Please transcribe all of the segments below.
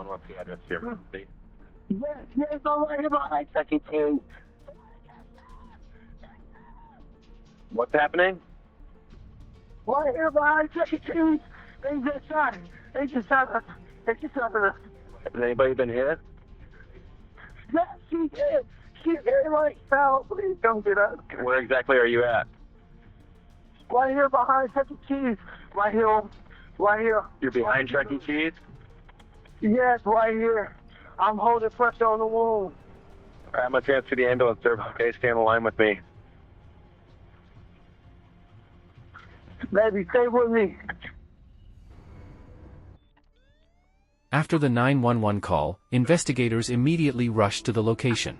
911. What's the address here? Yes, I'm right here behind Chucky Cheese. What's happening? Right here behind Chucky Cheese. They just shot us. They just shot us. Has anybody been hit? Yes, she did. She very much fell. Please don't get up. Where exactly are you at? Right here behind Chuck E. Cheese. Right here. Right here. You're behind Chuck E. Cheese? Yes, right here. I'm holding pressure on the wound. All right, I'm going to transfer the ambulance, sir. Okay, stay on the line with me. Baby, stay with me. After the 911 call, investigators immediately rushed to the location.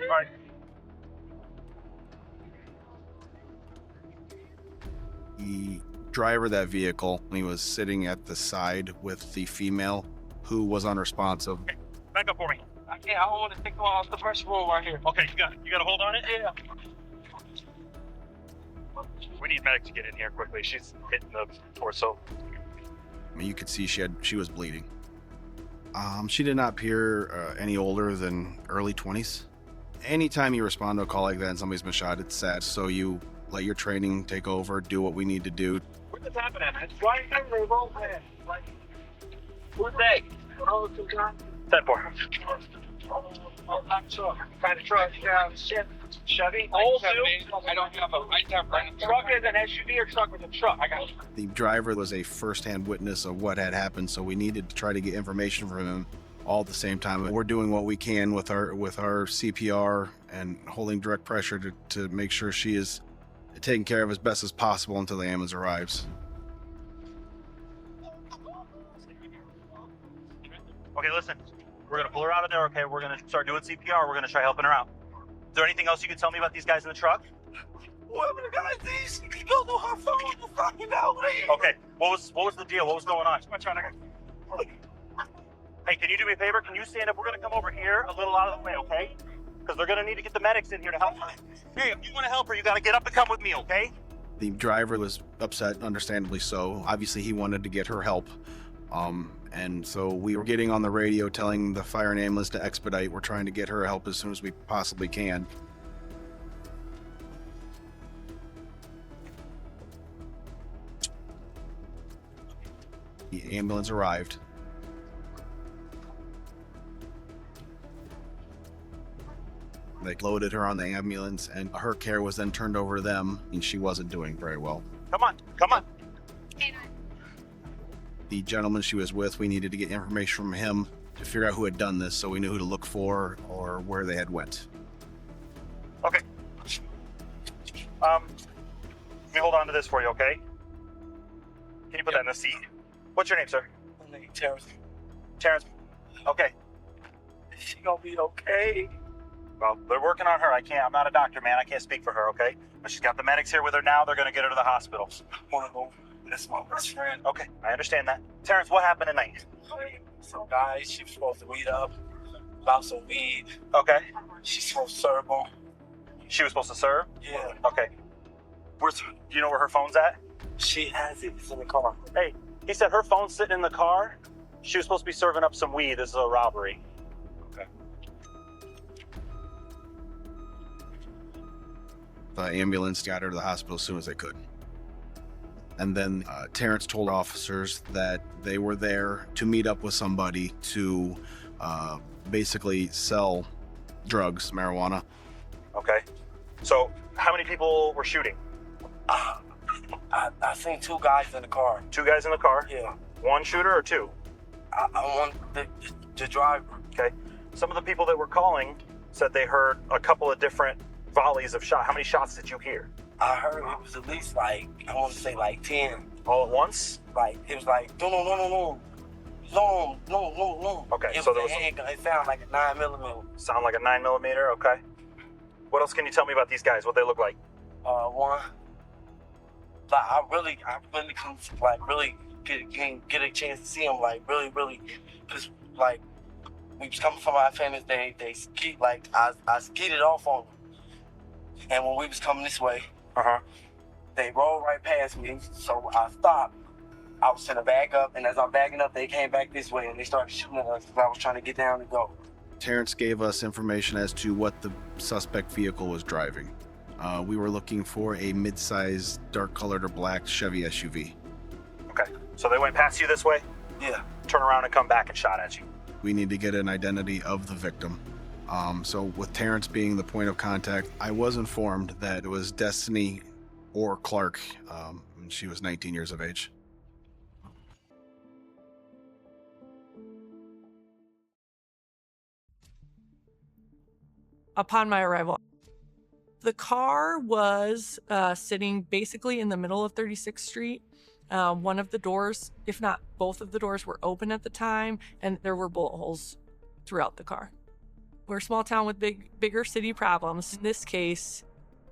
Right. The driver of that vehicle, he was sitting at the side with the female who was unresponsive. Okay, back up for me. I can't. I don't want to take off the first room right here. Okay, you got a hold on it? Yeah. We need medics to get in here quickly. She's hitting the torso. I mean, you could see she was bleeding. She did not appear any older than early 20s. Anytime you respond to a call like that and somebody's been shot, it's sad. So you let your training take over, do what we need to do. Where's this happening? It's right here. They both had. Like, who's they? Oh, two guys. 10-4. Oh, I'm sure. Kind of truck. Yeah, Chevy. Old I don't have a right there. Truck is an SUV or truck with a truck. I got. The driver was a first-hand witness of what had happened, so we needed to try to get information from him all at the same time. We're doing what we can with our CPR and holding direct pressure to make sure she is taken care of as best as possible until the ambulance arrives. Okay, listen. We're going to pull her out of there, okay? We're going to start doing CPR. We're going to try helping her out. Is there anything else you can tell me about these guys in the truck? Whoever the guys these, you don't know how far the fucking out. Okay, what was the deal? What was going on? Hey, can you do me a favor? Can you stand up? We're going to come over here a little out of the way, okay? Because they're going to need to get the medics in here to help her. Hey, if you want to help her, you got to get up and come with me, okay? The driver was upset, understandably so. Obviously, he wanted to get her help. And so we were getting on the radio telling the fire and ambulance to expedite. We're trying to get her help as soon as we possibly can. The ambulance arrived. They loaded her on the ambulance and her care was then turned over to them, and she wasn't doing very well. Come on, come on. The gentleman she was with, we needed to get information from him to figure out who had done this so we knew who to look for or where they had went. Okay. Let me hold on to this for you, okay? Can you put that in the seat? What's your name, sir? My name Terrence. Terrence. Okay. She gonna be okay. Well, they're working on her. I'm not a doctor, man. I can't speak for her, okay? But she's got the medics here with her now. They're gonna get her to the hospital. One of them. That's my best friend. Okay, I understand that. Terrence, what happened tonight? Some guys, she was supposed to meet up about some weed. Okay. She's supposed to serve them. She was supposed to serve? Yeah. Okay. Do you know where her phone's at? She has it. It's in the car. Hey, he said her phone's sitting in the car. She was supposed to be serving up some weed. This is a robbery. Okay. The ambulance got her to the hospital as soon as they could. And then Terrence told officers that they were there to meet up with somebody to basically sell drugs, marijuana. Okay. So, how many people were shooting? I seen two guys in the car. Two guys in the car? Yeah. One shooter or two? I want the driver. Okay. Some of the people that were calling said they heard a couple of different volleys of shots. How many shots did you hear? I heard it was at least like, I want to say like 10. All at once? Like, it was like, no. Okay, it so was there a was handgun. It sounded like a 9mm. Sound like a 9mm, okay. What else can you tell me about these guys? What they look like? One. Like, I really can, like, really get a chance to see them, like, really, because, like, we was coming from our families, they ski, like, I skied off on them. And when we was coming this way, Uh-huh. they rolled right past me. So I stopped. I was gonna back up, and as I'm backing up, they came back this way and they started shooting at us because I was trying to get down and go. Terrence gave us information as to what the suspect vehicle was driving. We were looking for a mid-sized, dark-colored or black Chevy SUV. Okay. So they went past you this way, Yeah. turn around and come back and shot at you. We need to get an identity of the victim. So with Terrence being the point of contact, I was informed that it was Destiny or Clark. And she was 19 years of age. Upon my arrival, the car was sitting basically in the middle of 36th Street. One of the doors, if not both of the doors, were open at the time, and there were bullet holes throughout the car. We're a small town with bigger city problems. In this case,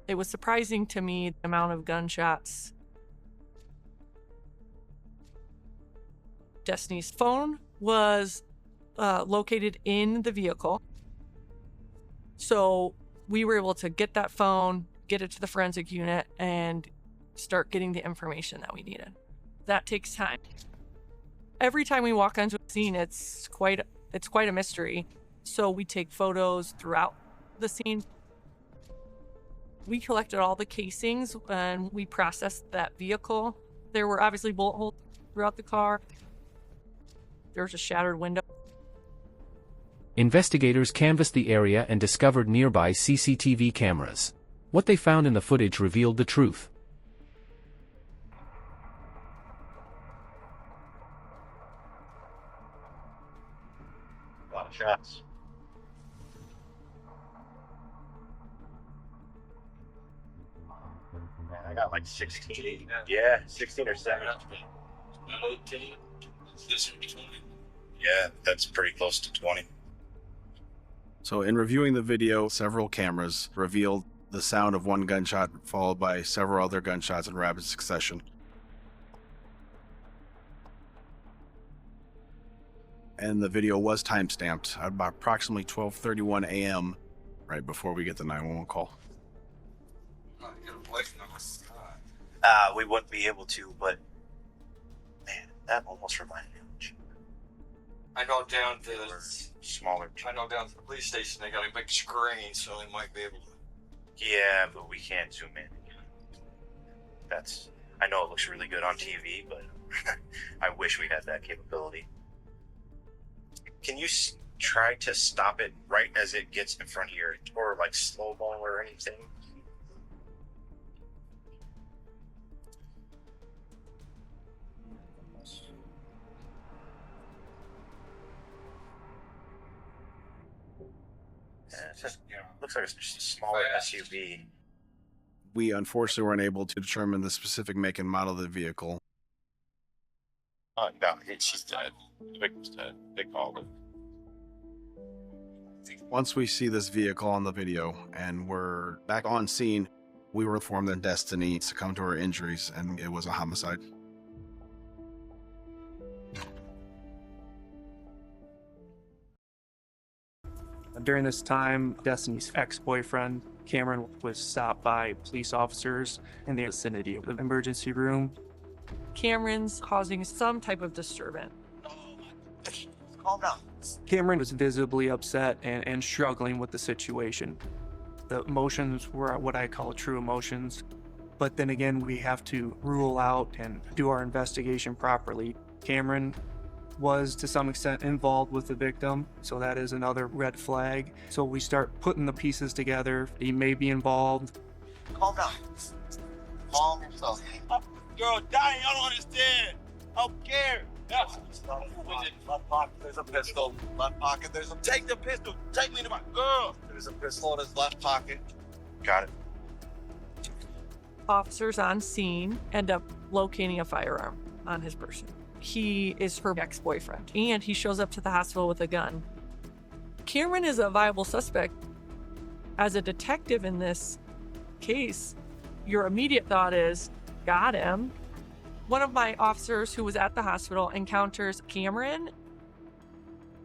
it was surprising to me the amount of gunshots. Destiny's phone was located in the vehicle. So we were able to get that phone, get it to the forensic unit, and start getting the information that we needed. That takes time. Every time we walk onto a scene, it's quite a mystery. So we take photos throughout the scene. We collected all the casings and we processed that vehicle. There were obviously bullet holes throughout the car. There was a shattered window. Investigators canvassed the area and discovered nearby CCTV cameras. What they found in the footage revealed the truth. A lot of shots. Man, I got like 16. Yeah, 16 or 17. Yeah, that's pretty close to 20. So in reviewing the video, several cameras revealed the sound of one gunshot followed by several other gunshots in rapid succession. And the video was time-stamped at about approximately 12:31 a.m. right before we get the 911 call. We wouldn't be able to, but man, that almost reminded me of you. I know down to Smaller. I know down to the police station they got a big screen, so they might be able to. Yeah, but we can't zoom in. I know it looks really good on TV, but I wish we had that capability. Can you try to stop it right as it gets in front of your, or like slow-mo or anything? Yeah, it just, looks like it's just a smaller SUV. We unfortunately weren't able to determine the specific make and model of the vehicle. Oh, no, she's dead. The victim's dead. They called it. Once we see this vehicle on the video and we're back on scene, we were informed that Destiny succumbed to her injuries and it was a homicide. During this time, Destiny's ex-boyfriend, Cameron, was stopped by police officers in the vicinity of the emergency room. Cameron's causing some type of disturbance. Calm down. Cameron was visibly upset and struggling with the situation. The emotions were what I call true emotions. But then again, we have to rule out and do our investigation properly. Cameron was to some extent involved with the victim, so that is another red flag. So we start putting the pieces together. He may be involved. Calm down. Calm yourself. Girl, dying, I don't understand. I don't care. Left pocket, there's a pistol. Left pocket, there's a... Take the pistol. Take me to my girl. There's a pistol in his left pocket. Got it. Officers on scene end up locating a firearm on his person. He is her ex-boyfriend, and he shows up to the hospital with a gun. Cameron is a viable suspect. As a detective in this case, your immediate thought is, got him. One of my officers who was at the hospital encounters Cameron.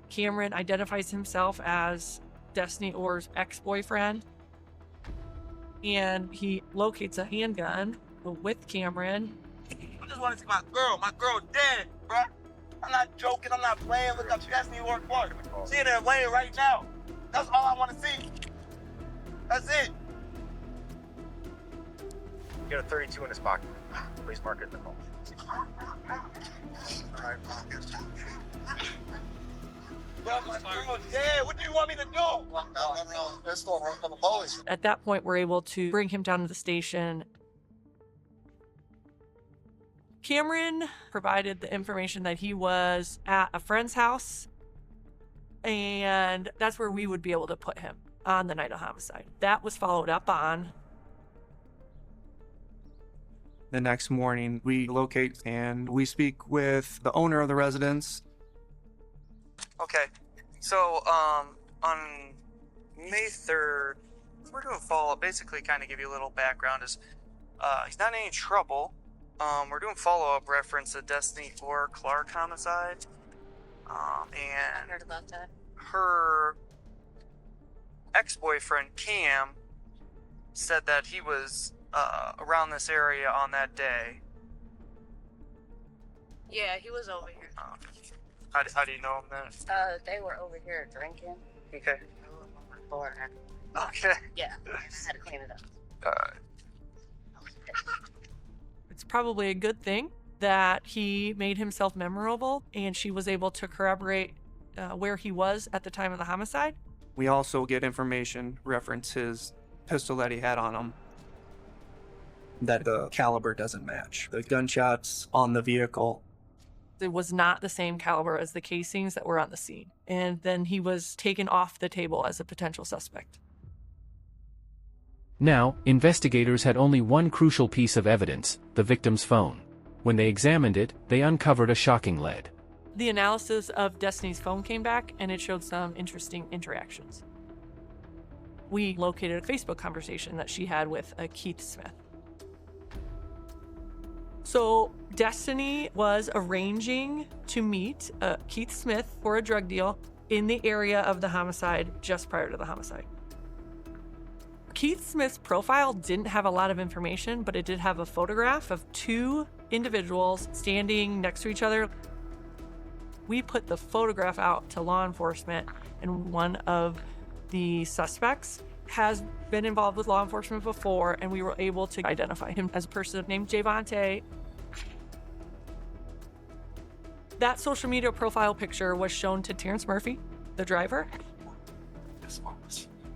Cameron identifies himself as Destiny Orr's ex-boyfriend. and he locates a handgun with Cameron. I just want to see my girl. My girl dead, bruh. I'm not joking. I'm not playing. Look up. She asked me to work for her. She in there laying right now. That's all I want to see. That's it. You got a 32 in his pocket. Please mark it in the phone. Bro, my girl dead. What do you want me to do? Let's go run from the police. At that point, we're able to bring him down to the station. Cameron provided the information that he was at a friend's house, and that's where we would be able to put him on the night of homicide. That was followed up on. The next morning, we locate and we speak with the owner of the residence. Okay, so on May 3rd, we're doing follow-up. Basically, kind of give you a little background. Is he's not in any trouble. We're doing follow-up reference to Destiny or Clark homicide. And I heard about that. Her ex-boyfriend Cam said that he was around this area on that day. Yeah, he was over here. How do you know him then? They were over here drinking. Okay. Before. Okay. Yeah, I had to clean it up. It's probably a good thing that he made himself memorable and she was able to corroborate where he was at the time of the homicide. We also get information, reference his pistol that he had on him, that the caliber doesn't match. The gunshots on the vehicle. It was not the same caliber as the casings that were on the scene. And then he was taken off the table as a potential suspect. Now, investigators had only one crucial piece of evidence, the victim's phone. When they examined it, they uncovered a shocking lead. The analysis of Destiny's phone came back and it showed some interesting interactions. We located a Facebook conversation that she had with a Keith Smith. So Destiny was arranging to meet Keith Smith for a drug deal in the area of the homicide just prior to the homicide. Keith Smith's profile didn't have a lot of information, but it did have a photograph of two individuals standing next to each other. We put the photograph out to law enforcement, and one of the suspects has been involved with law enforcement before, and we were able to identify him as a person named Vontae. That social media profile picture was shown to Terrence Murphy, the driver.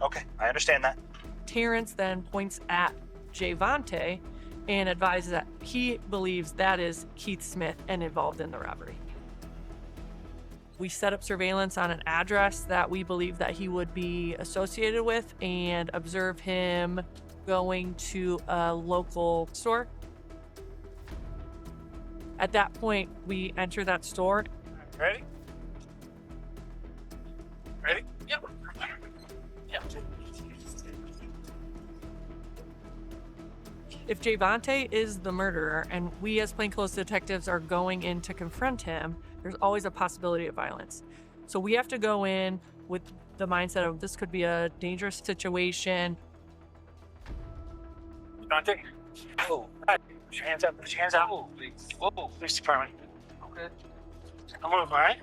Okay, I understand that. Terrence then points at Vontae and advises that he believes that is Keith Smith and involved in the robbery. We set up surveillance on an address that we believe that he would be associated with and observe him going to a local store. At that point, we enter that store. Ready? Ready? Yep. Yep. If Vontae is the murderer and we as plainclothes detectives are going in to confront him, there's always a possibility of violence. So we have to go in with the mindset of this could be a dangerous situation. Vontae. Oh. Put your hands up. Put your hands out. Whoa. Police department. Okay. I'm moving, all right?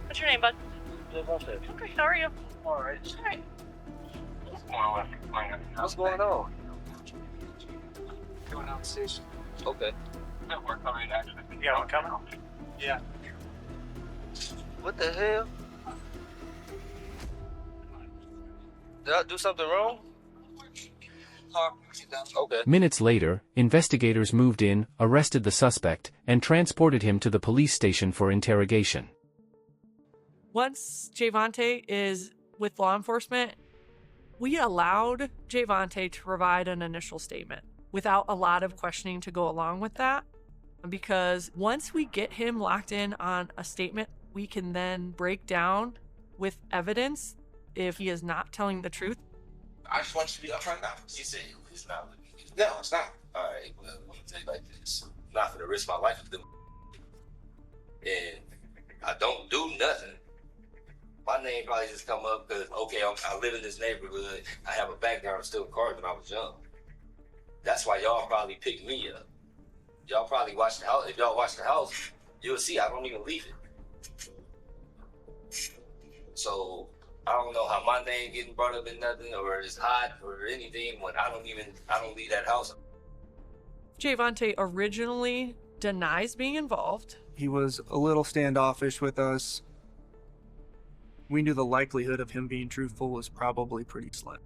What's your name, bud? Okay, how are you? all right. All right. What's going on? Going out the station. Okay. We're coming actually. You got one coming? Yeah. What the hell? Did I do something wrong? Okay. Minutes later, investigators moved in, arrested the suspect, and transported him to the police station for interrogation. Once Vontae is with law enforcement, we allowed Vontae to provide an initial statement without a lot of questioning to go along with that. Because once we get him locked in on a statement, we can then break down with evidence if he is not telling the truth. I just want you to be upfront now. You said it's not. No, it's not. All right, well, let me tell you like this. I'm not going to risk my life with them. And I don't do nothing my name probably just come up because, okay, I live in this neighborhood. I have a background of stealing cars when I was young. That's why y'all probably picked me up. Y'all probably watched the house. If y'all watch the house, you'll see I don't even leave it. So I don't know how my name getting brought up in nothing or it's hot or anything when I don't leave that house. Vontae originally denies being involved. He was a little standoffish with us. We knew the likelihood of him being truthful was probably pretty slim.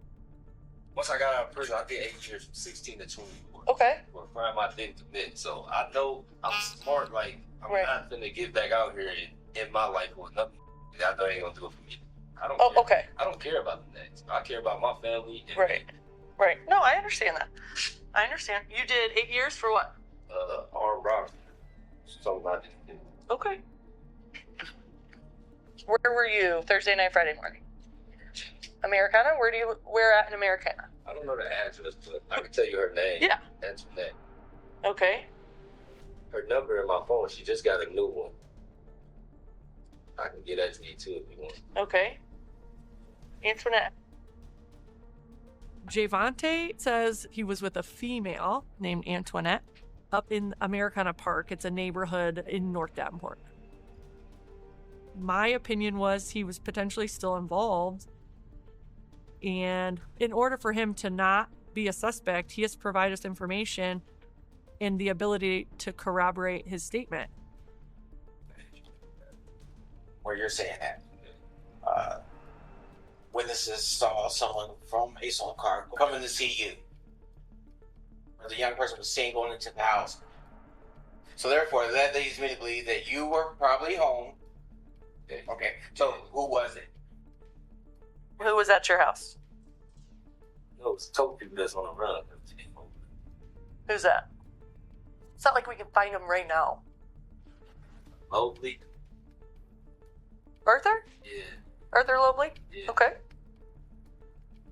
Once I got out of prison, I did 8 years from 16 to 24. Okay. For a crime I didn't commit. So I know I'm smart. Like, I'm not finna get back out here in my life with nothing. I know ain't gonna do it for me. I don't care. Okay. I don't care about the next. I care about my family. And Right. No, I understand that. I understand. You did 8 years for what? Armed robbery. Something I didn't do. Okay. Where were you Thursday night, Friday morning? Americana? Where at in Americana? I don't know the address, but I can tell you her name. Yeah. Antoinette. Okay. Her number in my phone, she just got a new one. I can get that to you too if you want. Okay. Antoinette. Vontae says he was with a female named Antoinette up in Americana Park. It's a neighborhood in North Davenport. My opinion was he was potentially still involved. And in order for him to not be a suspect, he has to provide us information and the ability to corroborate his statement. Where you're saying that witnesses saw someone from a stolen car coming to see you. Or the young person was seen going into the house. So therefore, that leads me to believe that you were probably home. Okay, so who was it? Who was at your house? No, it's a couple people that's on the run. Who's that? It's not like we can find him right now. Lobely? Arthur? Yeah. Arthur Lobely? Yeah. Okay.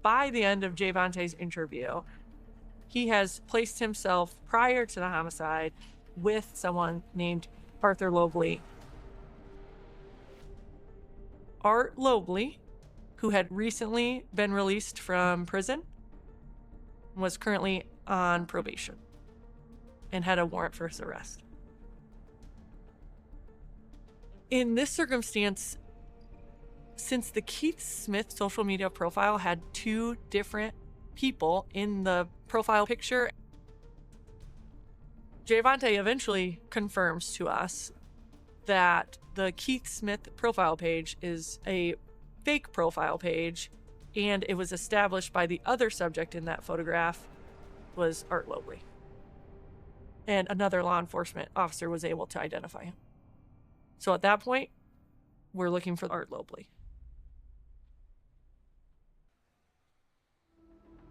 By the end of Vontae's interview, he has placed himself prior to the homicide with someone named Arthur Lobely. Art Lobely, who had recently been released from prison, was currently on probation and had a warrant for his arrest. In this circumstance, since the Keith Smith social media profile had 2 different people in the profile picture, Vontae eventually confirms to us that the Keith Smith profile page is a fake profile page, and it was established by the other subject in that photograph was Art Lobely. And another law enforcement officer was able to identify him. So at that point, we're looking for Art Lobely.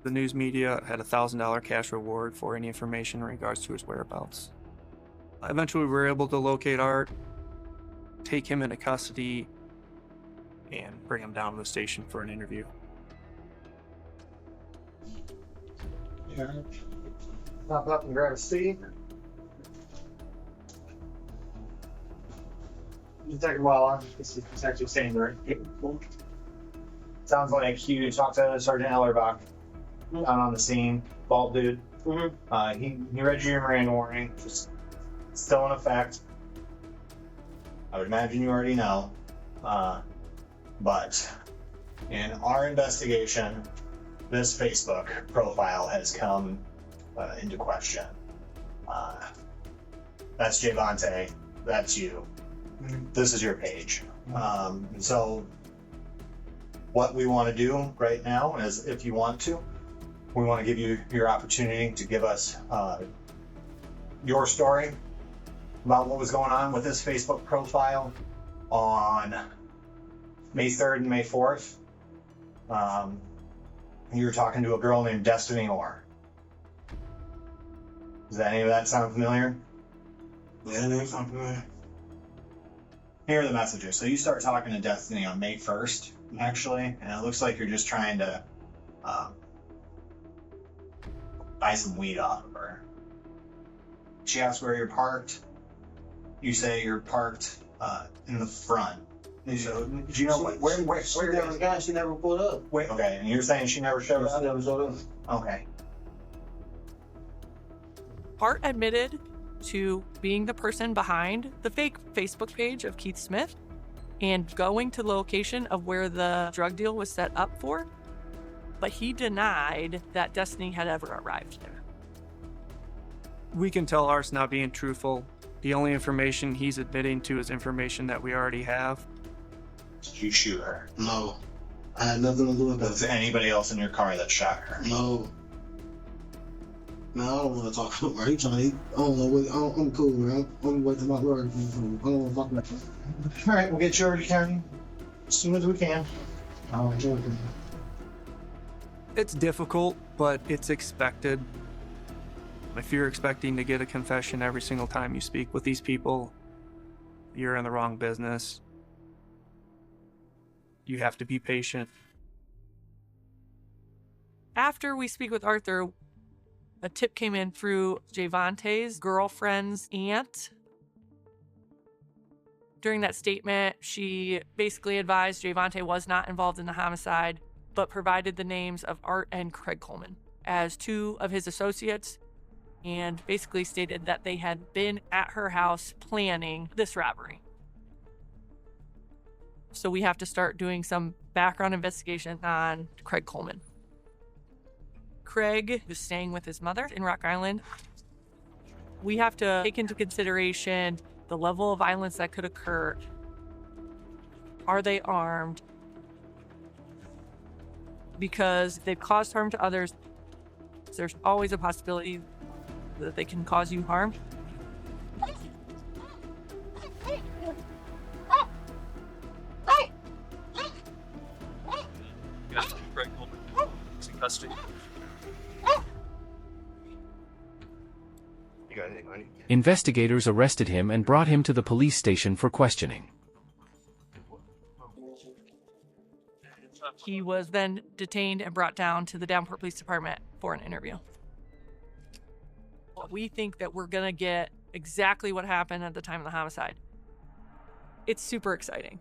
The news media had a $1,000 cash reward for any information in regards to his whereabouts. Eventually, we were able to locate Art, take him into custody, and bring him down to the station for an interview. Yeah. Pop up and grab a seat. Detective Waller, this is Detective Sandberg. Sounds like you talked to Sergeant Ellerbach out on the scene, bald dude. He read you your Miranda warning, just still in effect. I would imagine you already know, but in our investigation, this Facebook profile has come into question. That's Vontae, that's you. This is your page. So what we want to do right now is, if you want to, we want to give you your opportunity to give us your story about what was going on with this Facebook profile on May 3rd and May 4th. You were talking to a girl named Destiny Orr. Does any of that sound familiar? Yeah, that sounds familiar. Here are the messages. So you start talking to Destiny on May 1st, actually, and it looks like you're just trying to buy some weed off of her. She asks where you're parked. You say you're parked in the front So, do you know where the guy? She never pulled up. Wait, okay, and you're saying she never showed She up? never showed up. Okay. Hart admitted to being the person behind the fake Facebook page of Keith Smith and going to the location of where the drug deal was set up for, but he denied that Destiny had ever arrived there. We can tell Hart's not being truthful. The only information he's admitting to is information that we already have. Did you shoot her? No. I had nothing to do with Was that. there anybody else in your car that shot her? No. Man, I don't want to talk about he trying to, I don't know what, I'm cool, man. I'm waiting my word. I don't want to talk about that. All right, we'll get you over to county as soon as we can. Oh, okay. It's difficult, but it's expected. If you're expecting to get a confession every single time you speak with these people, you're in the wrong business. You have to be patient. After we speak with Arthur, a tip came in through Javonte's girlfriend's aunt. During that statement, she basically advised Javonte was not involved in the homicide, but provided the names of Art and Craig Coleman as two of his associates, and basically stated that they had been at her house planning this robbery. So we have to start doing some background investigation on Craig Coleman. Craig was staying with his mother in Rock Island. We have to take into consideration the level of violence that could occur. Are they armed? Because if they've caused harm to others, there's always a possibility that they can cause you harm. Craig Coleman is in custody. You got anything, honey? Investigators arrested him and brought him to the police station for questioning. He was then detained and brought down to the Downport Police Department for an interview. We think that we're going to get exactly what happened at the time of the homicide. It's super exciting.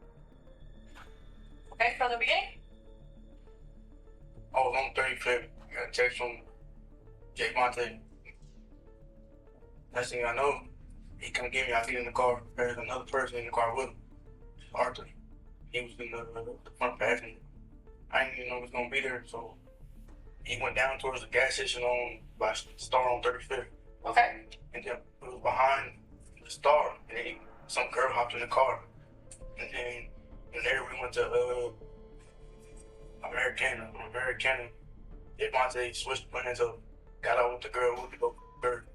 Okay, from the beginning? I was on 35th. Got a text from Vontae. Next thing I know, he come get me. I see in the car. There's another person in the car with him. Arthur. He was in the front passenger. I didn't even know he was gonna be there, so he went down towards the gas station by Star on 35th. Okay. And then it was behind the Star, and then some girl hopped in the car. And then from there we went to Americana. From Americana, Vontae switched plans up, got out with the girl with the bird.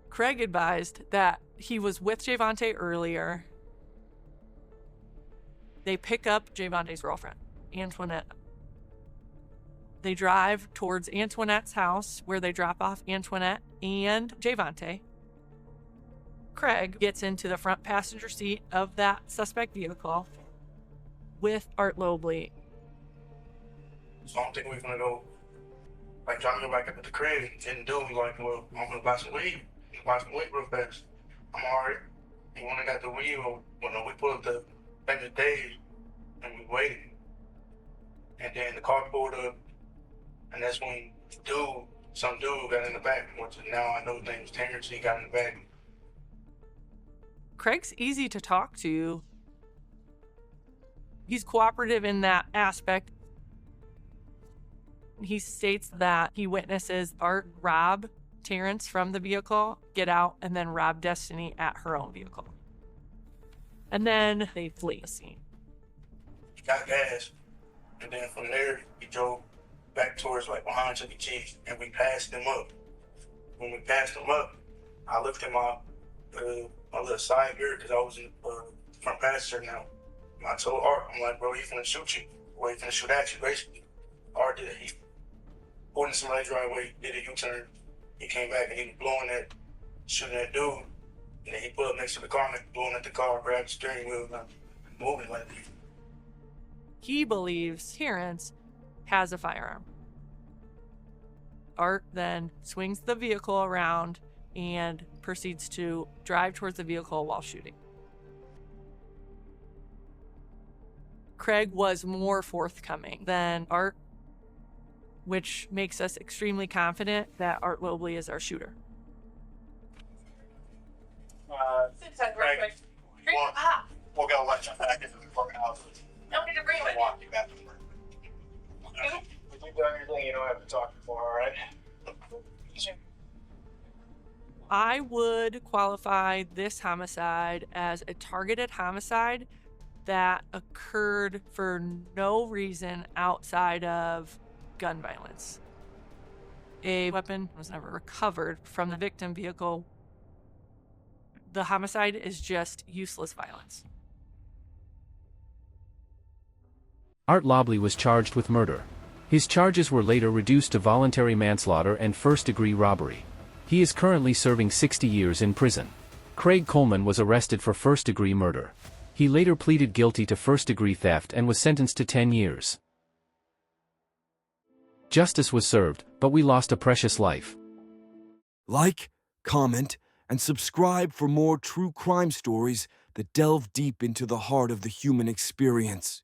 Craig advised that he was with Javonte earlier. They pick up Javonte's girlfriend, Antoinette. They drive towards Antoinette's house, where they drop off Antoinette and Javonte. Craig gets into the front passenger seat of that suspect vehicle with Art Lobely. So I'm thinking we're gonna go, like, try to go back up to the crib and do, like, well, I'm gonna buy some weed. Buy some weed real fast. I'm alright. And when I got the weed, we pulled up the back of the day and we waited. And then the car pulled up, and that's when some dude got in the back, which now I know his name was Terrence. He got in the back. Craig's easy to talk to. He's cooperative in that aspect. He states that he witnesses Art rob Terrence from the vehicle, get out, and then rob Destiny at her own vehicle. And then they flee the scene. He got gas, and then from there, he drove back towards, like, behind Chuck E. Cheese, and we passed him up. When we passed him up, I looked at my little side mirror, because I was in front passenger now. And I told Art, I'm like, bro, he's gonna shoot you. Or he's gonna shoot at you, basically. Art did it. He pulled in somebody's driveway, did a U-turn. He came back and he was shooting that dude. And then he pulled up next to the car and blowing at the car, grabbed the steering wheel, and moving like that. He believes Terrence has a firearm. Art then swings the vehicle around and proceeds to drive towards the vehicle while shooting. Craig was more forthcoming than Art, which makes us extremely confident that Art Lobely is our shooter. Craig, we'll go let you back into the courthouse. Don't need to bring it with Walk you back to the room. If you've done anything, you don't have to talk before, all right? I would qualify this homicide as a targeted homicide that occurred for no reason outside of gun violence. A weapon was never recovered from the victim vehicle. The homicide is just useless violence. Art Lobely was charged with murder. His charges were later reduced to voluntary manslaughter and first-degree robbery. He is currently serving 60 years in prison. Craig Coleman was arrested for first-degree murder. He later pleaded guilty to first-degree theft and was sentenced to 10 years. Justice was served, but we lost a precious life. Like, comment, and subscribe for more true crime stories that delve deep into the heart of the human experience.